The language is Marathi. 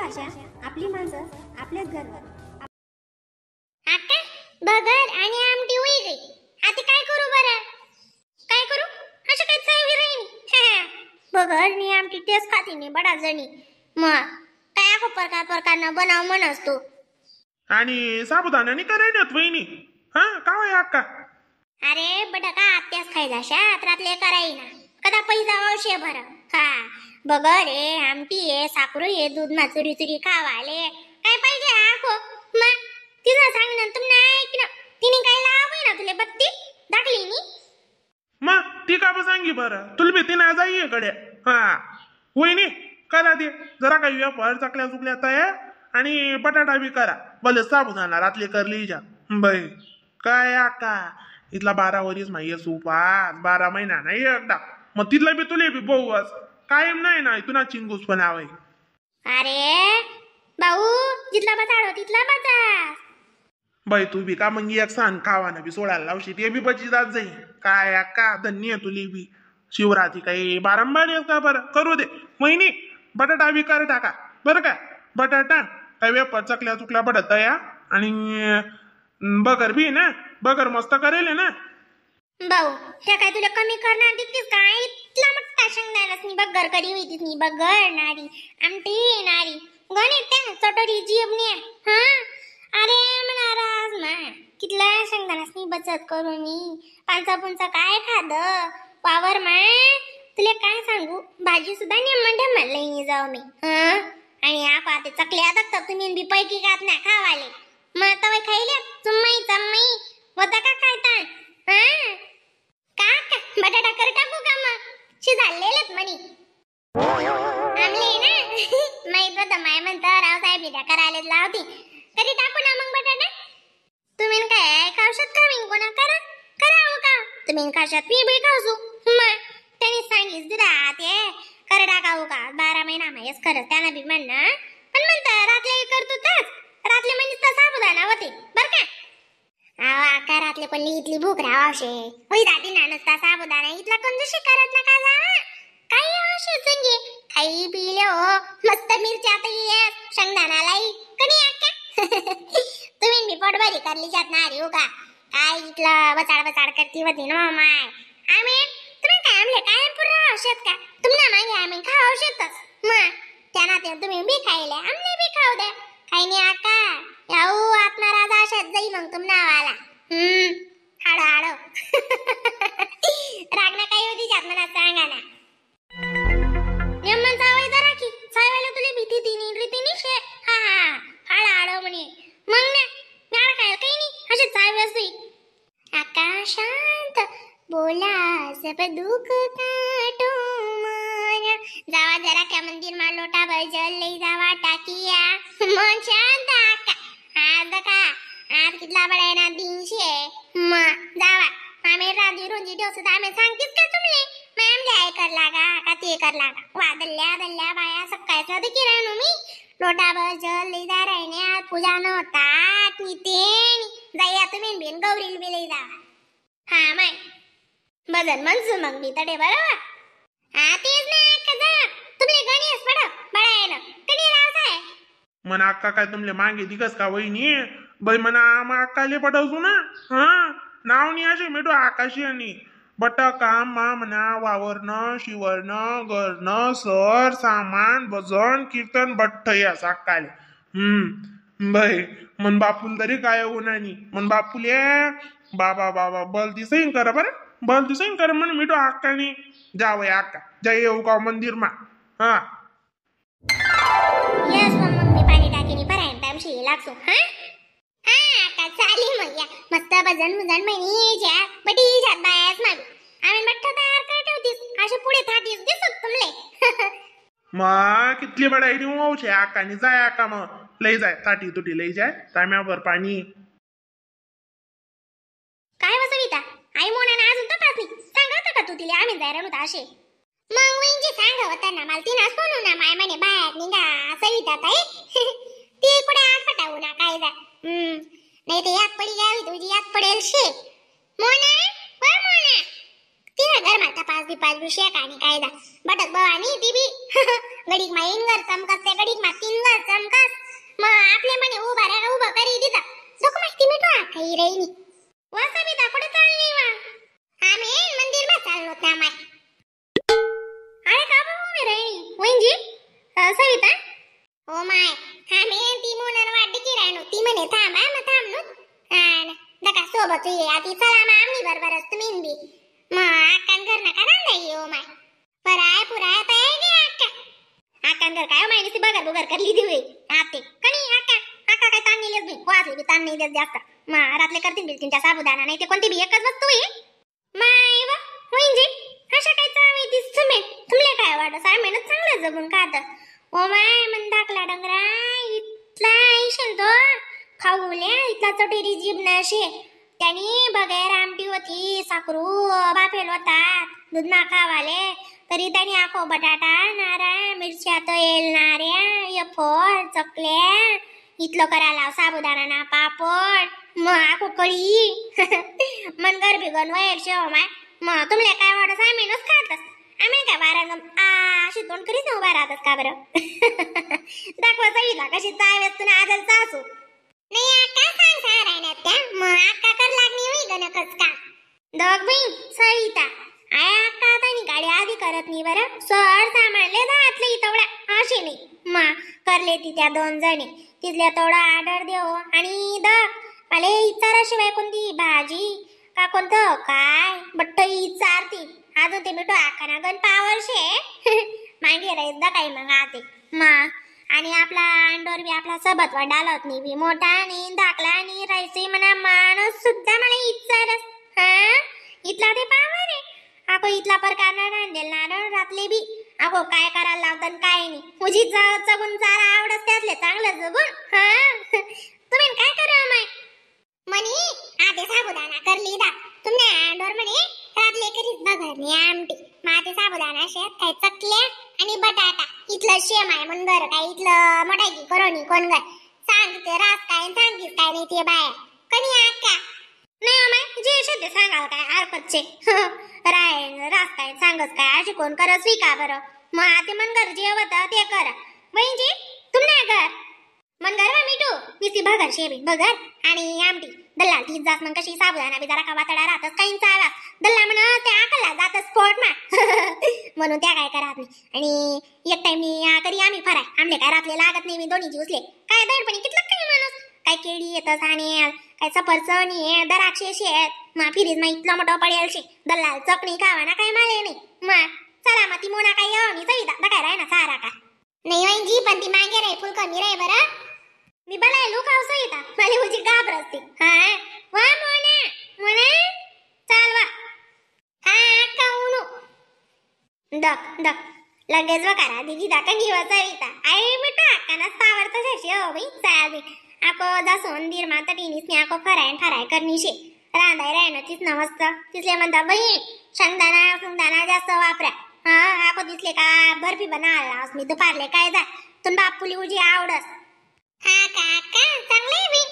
भाषा, आपली माणसं, आपलेच घर. आका बगर आणि आमटी होई गई. आता काय करू बरं? काय करू? असं काय चावी राहील. बगर आणि आमटी टेस्ट खाती नाही बडा जणी. मग काय आखो प्रकार बनाव म्हणस तू. आणि साबुदाणा करायला वहिनी. हा का होय अक्का? अरे बटा का आत्यास खाय जाशात रातले कराई ना. कदा पैसा आवशे भर. हा बगर रे आमटी आहे साकरू आहे दूध ना चुरी खावाले. काय पाहिजे आखो? मग तिला सांग ना तुम्ही ऐक ना. तिने काय लावय ना तुले बत्ती दाखली नी. मग ती का सांगी बरं तुला भीती ना जाईये कडे. हा वहिनी करा दे जरा काही व्यापार चकल्या चुकल्या तयार आणि बटाटा बी करा. भले साबुदाणा रातले करली जा बाई. काय अक्का इथला 12 वरीस माहिती सुपास 12 महिना नाही एकदा. मग तिथला बी तुले बी बहुस कायम नाही ना तुला चिंगूस पण आवय. अरे भाऊ जिथला बसाडो तिथला बसा. बाई तू बी का मग एक सांग खावाना बी सोडायला लावशी ते बी बची जात जाई. काय अक्का धन्य तुली बी शिवरात्री काही बारंबार येत का बरं करू दे वहिनी. बटाटा बी कर टाका बरं का. बटाटा काय वेपर चकल्या चुकल्या पडत या आणि बगर बी ना बगर मस्त करेल ना. भाऊ त्या काय तुला कमी करणार दिसतीस काय? इतला मोठा शेंगदाणाच नि बगर करी होती नी बगर नारी आमटी नारी गणित त्या चटोरी जीवने. हा अरे म्हणाराज ना कितला शेंगदाणाच नि बचत करू मी. पंचा काय खाद पावर माय तुला काय सांगू भाजी सुद्धा नेमंडे म्हणलं जाऊ मी. आणि आपा ते चकल्या दाखता तुम्ही बी पैकी खात नाही खावाले. मग तवय खायले चुम्मई होता का काय ताण. का बटाटा कर टाकू का मग शिजालेलेत म्हणी आमले ना. माहित होतं माय म्हणतं रावसाहेब बिड्या करायला लावती तरी टाकू ना मग बटाटा. तुम्ही काय खावशात खावीन कोणा करा करावं का तुम्ही खाशात मी बी खावसू. मग त्यांनी सांगितलं दिला ते कर टाकावं का 12 महिना माहीस खरंच त्यांना बी म्हणणं. पण म्हणतं रातले करतो ताच रातले म्हणजे साबुदाणा होते बरं का. आका रातले पण इथली भूक राहावशे होई दादी ना नसता साबुदाणा इथला कंजूशी करत ना का जा. काही आवशे संगे काही पिले हो मस्त मिरच्या ये शेंगदाणालाई कधी आका. तुम्ही बी पोटभरी करली जात ना रे हो का. काय इथलं बचाड करती होती ना माय. आम्ही तुम्ही काय आमले काय पुरा आवश्यक का तुम्हाला मागे आम्ही खाऊ शकतच. मग त्यांना ते तुम्ही बी खायले आमने बी खाऊ द्या. काही नाही आका याऊ आत्माराज आशात जाई मग तुम नावाला. हाडो रागना काही होती जात मला सांगा ना. नियमन जावई जरा की सायवाला तुला भीती तिनी रीतीनी शे. हा हाडो म्हणे मग ना गाळ काय काही नाही असे चावी असते. आकाशांत बोला सब दुख काटो मारा. जावा जरा क्या मंदिर मा लोटा भर जल ले जावा टाकिया मन शांत आका. आज का आज कितला बडा ना 300 मग जावा आम्ही राधी रोजी ठेवतो आम्ही सांगतीस का तुम्ही. मॅम काय कर लागा का ते कर लागा वादल्या बाया सकाळचं ते किराणू मी लोटा भर जल ले जा राहणे आज पूजा नव्हता नितेन जाया तुम्ही बिन गौरील बी ले जा. हा माय बदन मनसू मग मी तडे बरोबर. हा तेच ना कदा तुम्ही गणेश पडा बडा आहे ना कधी रावसाय. मन अक्का काय तुमले मागे दिगस का वहिनी बाई म्हणा मग अक्काले पटवसू ना. हा नाव नि असे मिठू आकाशी आणि बटा काम मा म्हणा वावरणं शिवरणं गरणं सर सामान भजन कीर्तन बठ्ठ या साकाले. बाई मन बापूल तरी काय उन्हानी मन बापूले बाबा बल दिसईन करा बरं बल दिसईन करा म्हण मिठू अक्कानी जावय अक्का जय येऊ का मंदिर मा. हा यस मग मी पाणी टाकीनी परायन टाइम शी लागसो. का चाली मग या मस्त भजन महिनी ज्या बटी जात बायास माग आम्ही बठ्ठ तयार कर ठेवतीस असे पुढे थाटीस दिसत तुमले. मग कितली बडाई देऊ छे अक्कानी जाय अक्का मग लई जाय ताटी तुटी लई जाय ताम्यावर पाणी. काय वसविता आई मोनाने अजून तपासली सांगत का तू तिला आम्ही जायला नव्हता असे. मग विंजी सांग होता ना मला तिनाच म्हणू ना माय म्हणे बाहेर निघा सविता ताई ती कुठे आत पटावू ना काय जा. नाही ते याद पडी घ्यावी तुझी याद पडेल शे. मोना वर मोना तिने घर माता पाच बिपाच विषय आणि कायदा बटक भवानी ती बी गडीक मा इंगर चमकस त्या गडीक मा तिंगर चमकस मग आपले म्हणे उभा करी दिता लोक माहिती मिटू काही रहिनी वासा बी दाखवडे चालली वा आम्ही मंदिर मा चाललो त्या माय अरे का बाबू मी रहिनी वहिनी सविता ओ माय आम्ही ती मुनर वाटी की राहणो ती म्हणे थांबा मग थांबलो दका सोबत ये आती चला मग आम्ही बरोबरच तुम्ही बी मग आकान घर नका रांधाई ओ माय पुराय तयार गे आकान घर काय माहिती ती बगर करली दी होई आते कणी आका काय ताण नेलेच नाही वाजले बी ताण नाही देत जास्त मग रातले करतील बिलतींच्या साबुदाणा नाही ते कोणती बी एकच वस्तू आहे माय वा होईन अशा काय चावी ती सुमे तुमले काय वाटत सामेनच चांगलं जगून खात ओ माय मन दाखला डंगरा इतला ऐशल तो खाऊल्या इतला चोटेरी जीभ नशे त्यानी बगैर आमटी होती साकरू बाफेल होतात दूध ना खावाले तरी त्यानी आखो बटाटा नारळ मिरच्या तेल नाऱ्या यफोर चकल्या इतलं करा लाव साबुदाणा ना पापड मग आखो कळी मन गरबी गण वयर शेव माय मग तुमले काय वाटत आम्हीच खातस आम्ही काय बारा अशी तोंड करीच उभा राहतात का बरं दाखवा सविता कशी चावेस तुला आदल सासू नाही आका सांग सारायला त्या मग आका कर लागणी होई गणकच का दग बाई सविता आय आका आता नी गाडी आधी करत नाही बरं सर सांभाळले जातले तेवढा अशी नाही मा करले ती त्या दोन जणी तिथल्या तेवढा ऑर्डर देव आणि मला विचाराशिवाय कोणती भाजी का कोणतं काय बट्ट विचारती अजून ते भेटू आकाना गण पावर शे मागे राहील काही मग आते मा आणि आपला अंडोर बी आपला सोबत डालत नाही बी मोठा आणि दाखला आणि राहायचे म्हणा माणूस सुद्धा मला विचारस हा इथला ते पावर आहे आको इथला प्रकार रांधेल ना रातले बी आको काय करायला लावतात काय नाही मुझी जगून चारा आवडत त्यातले चांगलं जगून हा तुम्ही काय करा माय मनी आते साबुदाणा करली दा तुमने अंडोर म्हणे रातले करीत बघरनी आमटी माते साबुदाणा शेत काय चकल्या आणि बटाटा इथलं शेम आहे म्हणून बरं काय इथलं मोठायची करोनी कोण गर सांगते रात काय सांगतीस काय नाही ते बाया कणी आका नाही अमाय जे शब्द सांगाल काय हरकतचे राय रात काय सांगस काय अशी कोण करस वी का बरं मग आते मनगर जे होतं ते करा वहिनी तुम नाही कर मनगर वा मिठू निस्ती भगर शेबी भगर आणि आमटी दल्ला तीच जात मग कशी साबुदाणा बी जरा का वातडा राहतच काही चावा दल्ला म्हण त्या आकला जातच स्पोर्ट मा म्हणून त्या काय करत नाही आणि एक टाइम मी कधी आम्ही फराय आमले काय रातले लागत नाही मी दोन्हीची उचले काय दडपणी कितलं काय माणूस काय केळी येतच आणि काय सफरचंद ये द्राक्षे शेत मा फिरीज मा इतलं मोठं पडेल शे दल्ला चकणी खावाना काय माले नाही मग चला मग ती मोना काय येऊ सविता काय राय ना सारा का नाही वहिनी पण ती मागे राही फुल कमी राही बरं मी बलाय लोक आवसा येता मला उजी घाबरते हा वा मोना चालवा हा काऊनु दक लगेच वकारा दिदी दाका निवाचा येता आई बेटा काना सावरत शशी हो बाई चाल आको जासून दीर माता टिनीस आको फराय करनी शे रांधाय राहणं तीच नमस्त तिथले म्हणता बहीण शेंगदाणा जास्त वापरा हा आको दिसले का बर्फी बनाला मी दुपारले काय जा तुम बापुली उजी आवडस हा काका चांगले बी